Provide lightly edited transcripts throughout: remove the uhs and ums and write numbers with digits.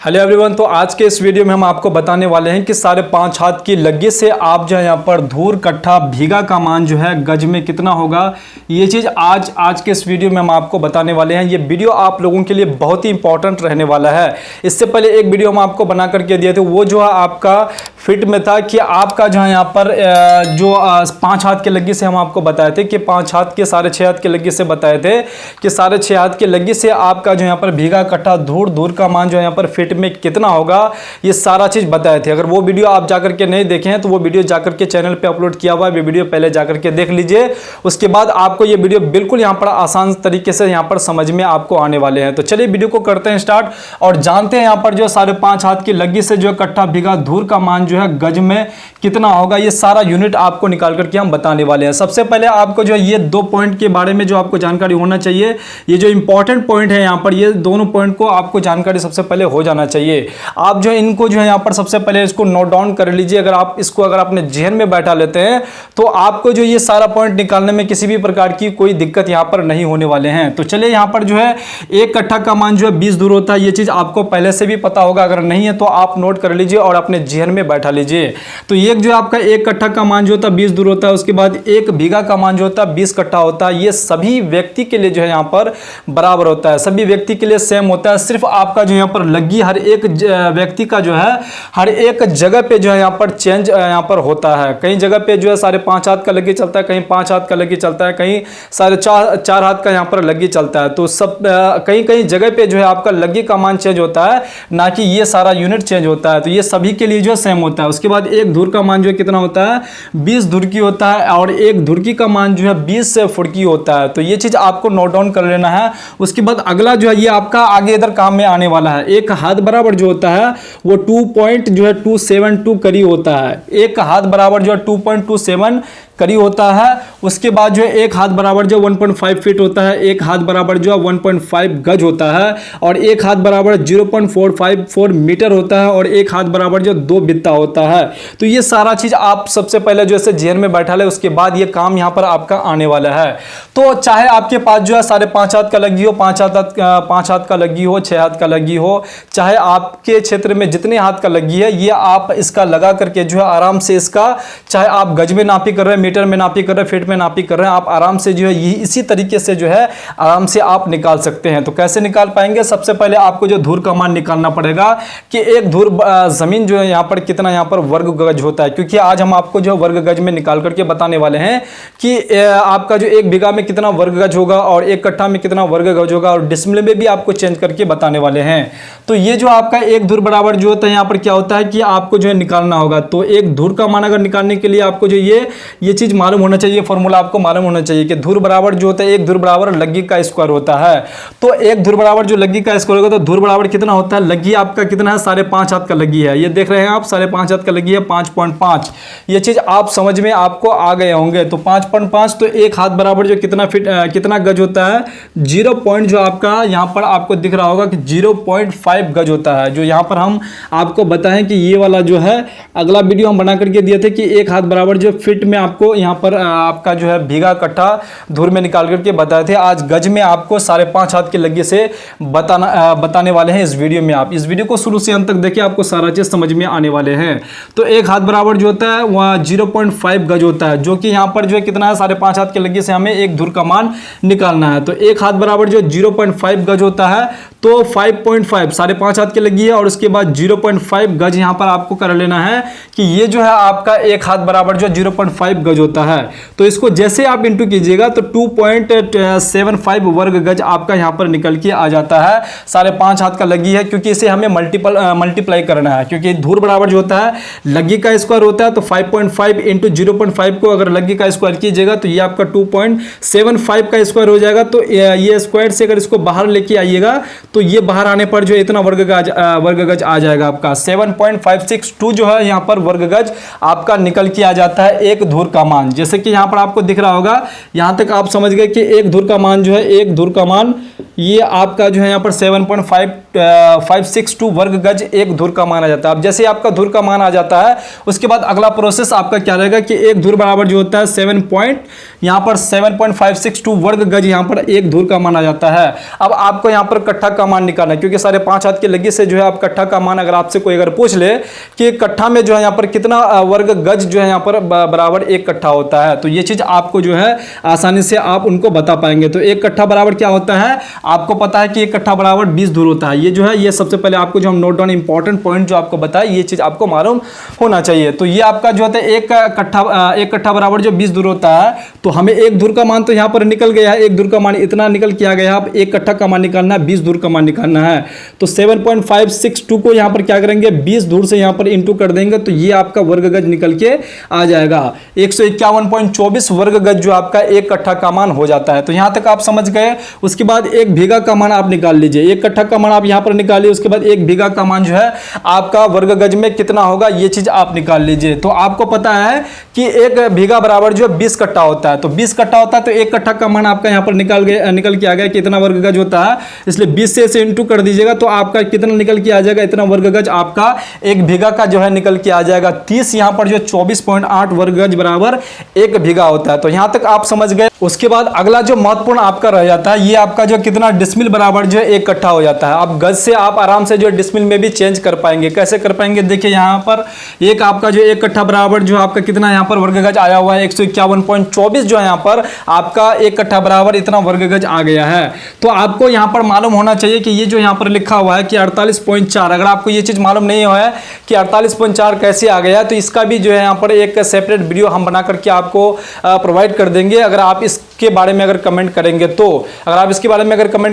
Hello everyone. तो आज के इस वीडियो में हम आपको बताने वाले हैं कि 5.5 हाथ की लग्गी से आप जो है यहाँ पर धूर कट्ठा भीगा का मान जो है गज में कितना होगा, ये चीज़ आज के इस वीडियो में हम आपको बताने वाले हैं। ये वीडियो आप लोगों के लिए बहुत ही इंपॉर्टेंट रहने वाला है। इससे पहले एक वीडियो हम आपको बना करके दिए थे, वो जो है आपका फिट में था कि आपका जो है यहाँ पर जो 5 हाथ के लग्गी से हम आपको बताए थे कि 5 हाथ के 6.5 हाथ के लग्गी से बताए थे कि 6.5 हाथ के लग्गी से आपका जो यहाँ पर भीगा कट्ठा धूर का मान जो है यहाँ पर फिट में कितना होगा, ये सारा चीज बताए थे। अगर वो वीडियो आप जाकर के नहीं देखे हैं तो वो वीडियो जाकर के चैनल पे अपलोड किया हुआ है, वो वीडियो पहले जाकर के देख लीजिए। उसके बाद आपको ये वीडियो बिल्कुल यहाँ पर आसान तरीके से यहाँ पर समझ में आपको आने वाले हैं। तो चलिए वीडियो को करते हैं स्टार्ट और जानते हैं यहाँ पर जो 5.5 हाथ की लग्गी से जो कट्ठा भीगा धूर का मान जो है गज में कितना होगा, ये सारा यूनिट आपको निकाल करके हम बताने वाले हैं। सबसे पहले आपको जो है ये 2 पॉइंट के बारे में जो आपको जानकारी होना चाहिए, ये जो इंपॉर्टेंट पॉइंट है यहाँ पर, ये दोनों पॉइंट को आपको जानकारी सबसे पहले हो जाना चाहिए। आप जो है इनको जो है यहाँ पर सबसे पहले इसको नोट डाउन कर लीजिए। अगर अपने जेहन में बैठा लेते हैं तो आपको जो ये सारा पॉइंट निकालने में किसी भी प्रकार की कोई दिक्कत यहाँ पर नहीं होने वाले हैं। तो चलिए यहाँ पर जो है एक कट्ठा का मान जो है 20 धूर होता है, ये चीज आपको पहले से भी पता होगा। अगर नहीं है तो आप नोट कर लीजिए और अपने जेहन में बैठा लीजिए। तो एक जो आपका एक कट्ठा का मान जो होता है 20 धूर होता है, उसके बाद एक बीघा का मान जो होता है 20 कट्ठा होता है। ये सभी व्यक्ति के लिए जो है यहाँ पर बराबर होता है, सभी व्यक्ति के लिए सेम होता है। सिर्फ आपका जो यहाँ पर लग्गी हर एक व्यक्ति का जो है हर एक जगह पे जो है यहाँ पर चेंज यहाँ पर होता है। कई जगह पे जो है 5.5 हाथ का लग्गी चलता है, कहीं 5 हाथ का लग्गी चलता है, कहीं 4.5 हाथ का यहाँ पर लग्गी चलता है। तो सब कहीं जगह पे जो है आपका लग्गी का मान चेंज होता है, ना कि ये सारा यूनिट चेंज होता है। तो ये सभी के लिए जो सेम होता है। उसके बाद एक धूर का मान जो है कितना होता है, 20 धुरकी होता है और एक धुरकी का मान जो है 20 फुड़की होता है। तो ये चीज आपको नोट डाउन कर लेना है। उसके बाद अगला जो है ये आपका आगे इधर काम में आने वाला है। एक हाथ बराबर जो होता है वो 2.272 करी होता है। एक हाथ बराबर जो है 2.27 करी होता है। उसके बाद जो है एक हाथ बराबर जो 1.5 फीट होता है, एक हाथ बराबर जो 1.5 गज होता है और एक हाथ बराबर 0.454 मीटर होता है और एक हाथ बराबर जो 2 बित्ता होता है। तो ये सारा चीज आप सबसे पहले जो है जेहन में बैठा ले, उसके बाद ये काम यहाँ पर आपका आने वाला है। तो चाहे आपके पास जो है 5.5 हाथ का लग्गी हो, 5 हाथ का लग्गी हो, 6 हाथ का लग्गी हो, चाहे आपके क्षेत्र में जितने हाथ का लग्गी है, ये आप इसका लगा करके जो है आराम से इसका, चाहे आप गज में नापी कर रहे हैं, मीटर में नापी कर रहे हैं, फीट में नापी कर रहे हैं, आप आराम से जो है यही इसी तरीके से जो है आराम से आप निकाल सकते हैं। तो कैसे निकाल पाएंगे, सबसे पहले आपको जो धूर का मान निकालना पड़ेगा कि एक धूर जमीन जो है यहाँ पर कितना यहाँ पर वर्ग गज होता है, क्योंकि आज हम आपको जो वर्ग गज में निकाल करके बताने वाले हैं कि आपका जो एक बीघा में कितना वर्ग गज होगा और एक कट्ठा में कितना वर्ग गज होगा, और डिसमिल में भी आपको चेंज करके बताने वाले हैं। तो ये जो आपका एक धूर बराबर जो होता है यहाँ पर क्या होता है कि आपको जो है निकालना होगा। तो एक धूर का मान अगर निकालने के लिए आपको जो ये चीज मालूम होना चाहिए, फॉर्मूला आपको मालूम होना चाहिए कि धूर बराबर जो होता है एक धूर बराबर लग्गी का स्क्वायर होता है। तो एक धूर बराबर जो लग्गी का स्क्वायर होगा तो धूर बराबर कितना होता है, लग्गी आपका कितना है 5.5 हाथ का लग्गी है, ये देख रहे हैं आप 5.5 हाथ का लग्गी है 5.5। ये चीज आप समझ में आपको आ गए होंगे। तो 5.5 तो एक हाथ बराबर जो कितना गज होता है, 0 पॉइंट जो आपका यहाँ पर आपको दिख रहा होगा कि 0.5 गज होता है। जो यहाँ पर हम आपको बताएं कि ये वाला जो है अगला वीडियो हम बना करके दिए थे कि एक हाथ बराबर जो फिट में आपको यहाँ पर आपका जो है भीगा कट्ठा धूर में निकाल करके बताए थे। आज गज में आपको 5.5 हाथ की लग्गी से बताने वाले हैं इस वीडियो में। आप इस वीडियो को शुरू से अंत तक देखिए, आपको सारा चीज समझ में आने वाले हैं। तो एक हाथ बराबर जो होता है वह 0.5 गज होता है, जो कि यहाँ पर जो है कितना है 5.5 हाथ की लग्गी से हमें एक धूर का मान निकालना है। तो एक हाथ बराबर जो 0.5 गज होता है, तो 5.5 5.5 हाथ की लगी है और उसके बाद 0.5 गज यहां पर आपको कर लेना है कि ये जो है आपका एक हाथ बराबर जो 0.5 गज होता है। तो इसको जैसे आप इंटू कीजिएगा तो 2.75 वर्ग गज आपका यहां पर निकल के आ जाता है। 5.5 हाथ का लगी है, क्योंकि इसे हमें मल्टीप्लाई करना है, क्योंकि धूर बराबर जो होता है लग्गी का स्क्वायर होता है। तो 5.5 इंटू 0.5 को अगर लग्गी का स्क्वायर कीजिएगा तो ये आपका 2.75 का स्क्वायर हो जाएगा। तो ये स्क्वायर से अगर इसको बाहर लेके आइएगा तो ये बाहर आने पर जो इतना वर्ग गज आ जाएगा आपका 7.562 जो है यहाँ पर वर्ग गज आपका निकल के आ जाता है एक धूर का मान। जैसे कि यहाँ पर आपको दिख रहा होगा, यहाँ तक आप समझ गए कि एक धुर का मान जो है, एक धुर का मान ये आपका जो है यहाँ पर 7.562 वर्ग गज एक धुर का मान आ जाता है। अब जैसे आपका धुर का मान आ जाता है, उसके बाद अगला प्रोसेस आपका क्या रहेगा कि एक धुर बराबर जो होता है 7.562 वर्ग गज यहाँ पर एक धुर का मान आ जाता है। अब आपको यहाँ पर कट्ठा का मान निकालना है, क्योंकि 5.5 हाथ के लगी से जो है आप कट्ठा का मान अगर आपसे कोई अगर पूछ ले कि कट्ठा में जो है यहाँ पर कितना वर्ग गज जो है यहाँ पर बराबर एक कट्ठा होता है, तो ये चीज आपको जो है आसानी से आप उनको बता पाएंगे। तो एक कट्ठा बराबर क्या होता है, आपको पता है कि एक कट्ठा बराबर 20 धुर होता है। ये जो है ये सबसे पहले आपको जो हम नोट डाउन इंपॉर्टेंट पॉइंट जो आपको बताया, ये चीज आपको मालूम होना चाहिए। तो ये आपका जो होता है एक कट्ठा बराबर जो 20 धुर होता है, तो हमें एक धुर का मान तो यहाँ पर निकल गया है, एक धुर का मान इतना निकल के आ गया। अब एक कट्ठा का मान निकालना है, 20 धुर का मान निकालना है। तो 7.562 को यहाँ पर क्या करेंगे, 20 धुर से यहाँ पर इंटू कर देंगे, तो ये आपका वर्ग गज निकल के आ जाएगा। 151.24 वर्ग गज जो आपका एक कट्ठा का मान हो जाता है। तो यहाँ तक आप समझ गए। उसके बाद एक बीघा का मान आप निकाल लीजिए, एक कट्ठा का मान आप यहाँ पर निकालिए, उसके बाद एक बीघा का मान जो है आपका वर्ग गज में कितना होगा, ये चीज आप निकाल लीजिए। तो आपको पता है कि एक बीघा बराबर जो 20 कट्ठा होता है, तो 20 कट्ठा होता है, तो एक कट्ठा का मान आपका यहाँ पर निकल के आ गया कि इतना वर्ग गज होता है, इसलिए 20 से इसे इंटू कर दीजिएगा, तो आपका कितना निकल के आ जाएगा, इतना वर्ग गज आपका एक बीघा का जो है निकल के आ जाएगा। 30 यहाँ पर जो 24.8 वर्ग गज बराबर एक बीघा होता है। तो यहाँ तक आप समझ गए। उसके बाद अगला जो महत्वपूर्ण आपका रह जाता है, ये आपका जो कितना डिसमिल बराबर जो है एक कट्ठा हो जाता है। अब गज से आप आराम से जो डिसमिल में भी चेंज कर पाएंगे। कैसे कर पाएंगे, देखिए यहाँ पर एक आपका जो एक कट्ठा बराबर जो आपका कितना यहाँ पर वर्ग गज आया हुआ है, 151.24 जो है यहाँ पर आपका एक कट्ठा बराबर इतना वर्ग गज आ गया है। तो आपको यहाँ पर मालूम होना चाहिए कि ये जो यहाँ पर लिखा हुआ है कि 48.4, अगर आपको ये चीज मालूम नहीं है कि 48.4 कैसे आ गया, तो इसका भी जो है यहाँ पर एक सेपरेट वीडियो हम बना करके आपको प्रोवाइड कर देंगे। अगर आप इसके बारे में अगर कमेंट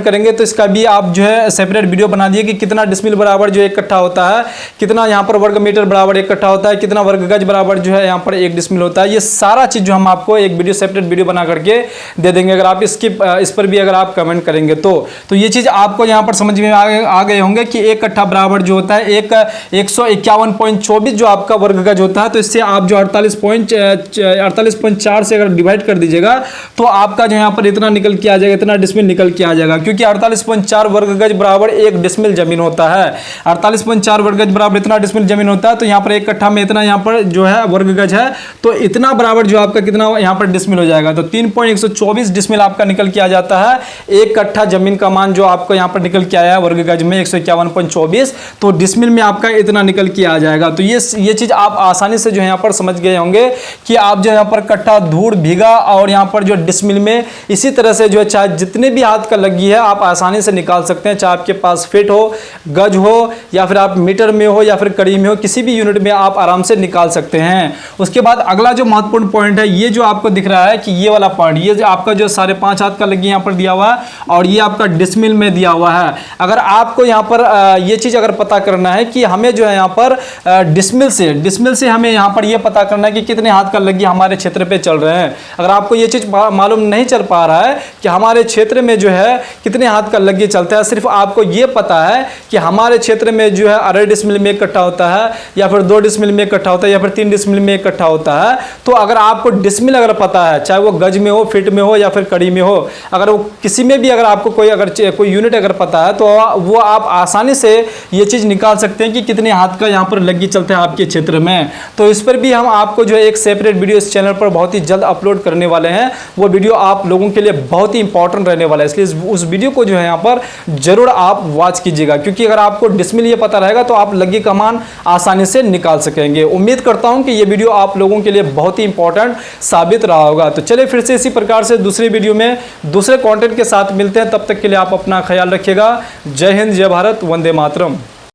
करेंगे तो इसका भी आप जो है सेपरेट वीडियो बना दिए कि कितना डिसमिल बराबर जो एक कट्ठा होता है, कितना यहाँ पर वर्ग मीटर बराबर एक कट्ठा होता है, कितना वर्ग गज बराबर जो है यहाँ पर एक डिसमिल होता है। ये सारा चीज जो हम आपको एक वीडियो सेपरेट वीडियो बना करके दे देंगे, अगर आप इस पर भी अगर आप कमेंट करेंगे तो ये चीज आपको यहाँ पर समझ में आ गए होंगे कि एक कट्ठा बराबर जो होता है एक 151.24 जो आपका वर्ग गज होता है। तो इससे आप जो 48.4 से अगर डिवाइड कर दीजिएगा, तो आपका जो यहाँ पर इतना निकल के आ जाएगा, इतना डिसमिल निकल के आ जाएगा, क्योंकि 48.4 वर्ग गज बराबर एक डिसमिल जमीन होता है। 48.4 वर्ग गज बराबर इतना डिसमिल जमीन होता है। तो यहाँ पर एक कट्ठा में इतना यहाँ पर जो है वर्ग गज है, तो इतना बराबर जो आपका कितना यहाँ पर डिसमिल हो जाएगा। तो 3.124 डिसमिल आपका निकल के आ जाता है। एक कट्ठा जमीन का मान जो आपको यहाँ पर निकल के आया है वर्ग गज में 151.24, तो डिसमिल में आपका इतना निकल के आ जाएगा। तो ये चीज आप आसानी से जो है यहाँ पर समझ गए होंगे कि आप जो यहाँ पर कट्ठा, धूर, बीघा और यहाँ पर जो डिसमिल में इसी तरह से जो है चाहे जितने भी हाथ का लगी है आप आसानी से निकाल सकते हैं। चाहे आपके पास फीट हो, गज हो, या फिर आप मीटर में हो, या फिर कड़ी में हो, किसी भी यूनिट में आप आराम से निकाल सकते हैं। उसके बाद अगला जो महत्वपूर्ण पॉइंट है, ये जो आपको दिख रहा है कि ये वाला पॉइंट, ये जो आपका जो 5.5 हाथ का लगी यहाँ पर दिया हुआ है और ये आपका डिसमिल में दिया हुआ है। अगर आपको यहाँ पर ये चीज अगर पता करना है कि हमें जो है यहाँ पर डिसमिल से हमें यहाँ पर ये पता करना है कि कितने हाथ का लगी हमारे क्षेत्र पे चल रहे हैं। अगर आपको ये चीज मालूम नहीं चल पा रहा है कि हमारे क्षेत्र में जो है कितने हाथ का लगी चलता है, सिर्फ आपको ये पता है कि हमारे क्षेत्र में जो है 2.5 डिसमिल में इकट्ठा होता है, या फिर 2 डिसमिल में इकट्ठा होता है, या फिर 3 डिसमिल में इकट्ठा होता है। तो अगर आपको डिसमिल अगर पता है, चाहे वो गज में हो, फीट में हो, या फिर कड़ी में हो, अगर वो किसी में भी अगर आपको कोई यूनिट अगर पता है, तो वो आप आसानी से ये चीज निकाल सकते हैं कि कितने हाथ का यहाँ पर लगी चलता है आपके क्षेत्र में। तो इस पर भी हम आपको जो है एक सेपरेट वीडियो इस चैनल पर बहुत ही जल्द अपलोड करने वाले हैं। वो वीडियो आप लोगों के लिए बहुत ही इंपॉर्टेंट रहने वाला है, इसलिए उस वीडियो को जो है यहाँ पर जरूर आप वॉच कीजिएगा, क्योंकि अगर आपको डिसमिल ये पता रहेगा तो आप लगी का मान आसानी से निकाल सकेंगे। उम्मीद करता हूं कि ये वीडियो आप लोगों के लिए बहुत ही इंपॉर्टेंट साबित रहा होगा। तो चलिए फिर से इसी प्रकार से दूसरी वीडियो में दूसरे कंटेंट के साथ मिलते हैं। तब तक के लिए आप अपना ख्याल रखिएगा। जय हिंद, जय भारत, वंदे मातरम।